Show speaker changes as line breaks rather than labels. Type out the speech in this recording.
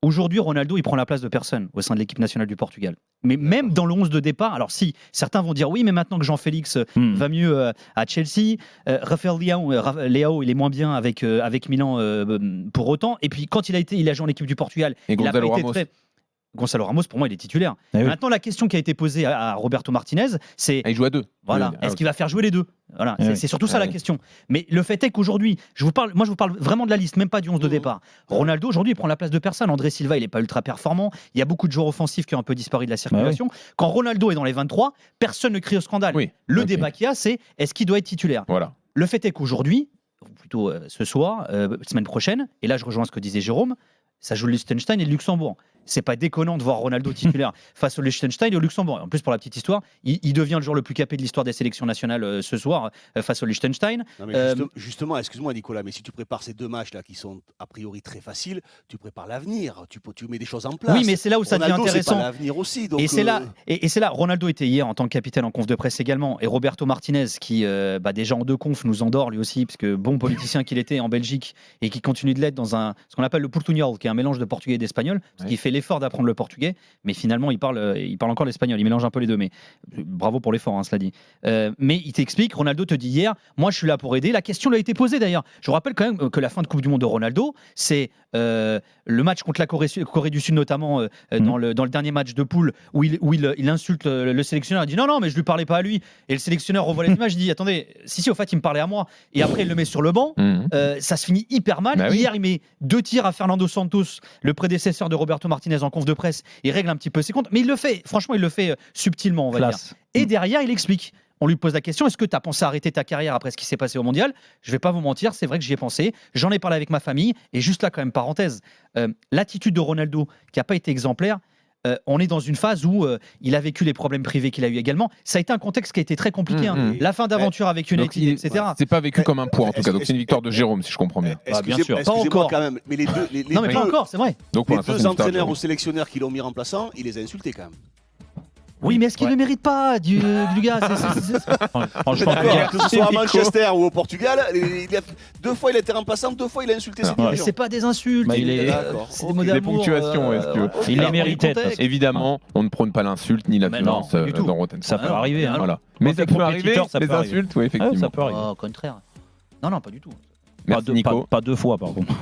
Aujourd'hui, Ronaldo, il prend la place de personne au sein de l'équipe nationale du Portugal. Mais même dans le 11 de départ, alors si certains vont dire oui, mais maintenant que Jean-Félix va mieux à Chelsea, Rafael Leao, il est moins bien avec Milan pour autant. Et puis quand il a joué en équipe du Portugal,
Et
il a pas
Gonzalo
été
Ramos.
très. Gonzalo Ramos, pour moi, il est titulaire.
Eh oui.
Maintenant, la question qui a été posée à Roberto Martinez, c'est
Ah, il joue à deux.
voilà, est-ce qu'il va faire jouer les deux? Voilà,
Eh oui.
c'est surtout ça la
oui.
question. Mais le fait est qu'aujourd'hui, je vous parle vraiment de la liste, même pas du 11 de départ. Ronaldo, aujourd'hui, il prend la place de personne. André Silva, il n'est pas ultra performant. Il y a beaucoup de joueurs offensifs qui ont un peu disparu de la circulation. Quand Ronaldo est dans les 23, personne ne crie au scandale.
Oui,
Le
ok.
débat qu'il y a, c'est est-ce qu'il doit être titulaire?
Voilà.
Le fait est qu'aujourd'hui, ou plutôt ce soir, semaine prochaine, et là je rejoins ce que disait Jérôme, ça joue le Liechtenstein et le Luxembourg. C'est pas déconnant de voir Ronaldo titulaire face au Liechtenstein et au Luxembourg. En plus, pour la petite histoire, il devient le joueur le plus capé de l'histoire des sélections nationales ce soir face au Liechtenstein.
Non, mais justement, excuse-moi Nicolas, mais si tu prépares ces 2 matchs là qui sont a priori très faciles, tu prépares l'avenir, tu mets des choses en place.
Oui, mais c'est là où ça devient
Ronaldo,
intéressant.
C'est pas l'avenir aussi. Donc,
Et c'est là, Ronaldo était hier en tant que capitaine en conf de presse également, et Roberto Martinez qui déjà en 2 confs nous endort lui aussi, parce que bon politicien qu'il était en Belgique et qui continue de l'être dans ce qu'on appelle le portugnol, qui est un mélange de portugais et d'espagnol, parce qu'il fait l'effort d'apprendre le portugais, mais finalement il parle encore l'espagnol, il mélange un peu les deux, mais bravo pour l'effort, cela dit. Mais il t'explique, Ronaldo te dit hier, moi je suis là pour aider. La question lui a été posée d'ailleurs. Je vous rappelle quand même que la fin de Coupe du Monde de Ronaldo, c'est le match contre la Corée du Sud notamment, dans le dernier match de poule où il insulte le sélectionneur, il dit non mais je lui parlais pas à lui, et le sélectionneur revoit les images, il dit attendez, si au fait il me parlait à moi, et après il le met sur le banc. Ça se finit hyper mal.
Bah oui.
Hier il met 2 tirs à Fernando Santos, le prédécesseur de Roberto Martinez, en conf de presse. Il règle un petit peu ses comptes, mais il le fait subtilement, on va dire. Et derrière il explique. On lui pose la question, est-ce que tu as pensé à arrêter ta carrière après ce qui s'est passé au Mondial? Je vais pas vous mentir, c'est vrai que j'y ai pensé. J'en ai parlé avec ma famille. Et juste là, quand même, parenthèse, l'attitude de Ronaldo, qui n'a pas été exemplaire, on est dans une phase où il a vécu les problèmes privés qu'il a eu également. Ça a été un contexte qui a été très compliqué. La fin d'aventure avec United, etc.
C'est pas vécu comme un poids en tout cas. Donc c'est une victoire de Jérôme, si je comprends bien.
Bien sûr.
Pas
encore.
Quand même. Mais les deux,
Non, mais pas encore, c'est vrai.
Donc pour
les
l'instant,
2
c'est une victoire de
entraîneurs
Jérôme.
ou sélectionneurs qui l'ont mis remplaçant, il les a insultés quand même.
Oui, mais est-ce qu'il ne le mérite pas du gars?
Franchement,
Que ce soit à Manchester ou au Portugal, 2 fois il a été remplaçant, 2 fois il a insulté ses
Mais
dirigeants.
c'est pas des insultes.
Bah, il est-
c'est des mots d'amour,
ponctuations, est-ce que-
Il les
Alors,
méritait.
contexte.
Évidemment, on ne prône pas l'insulte ni la
Mais
violence
non, du tout.
dans Rotten.
Ça peut
Alors,
arriver. Hein.
Voilà.
Quand
Mais
t'es
ça peut arriver,
compétiteur, ça
les
peut arriver.
insultes, oui,
Ah,
effectivement.
ça peut arriver.
Au contraire. Non, pas du tout.
Merci Nico.
Pas 2 fois, par contre.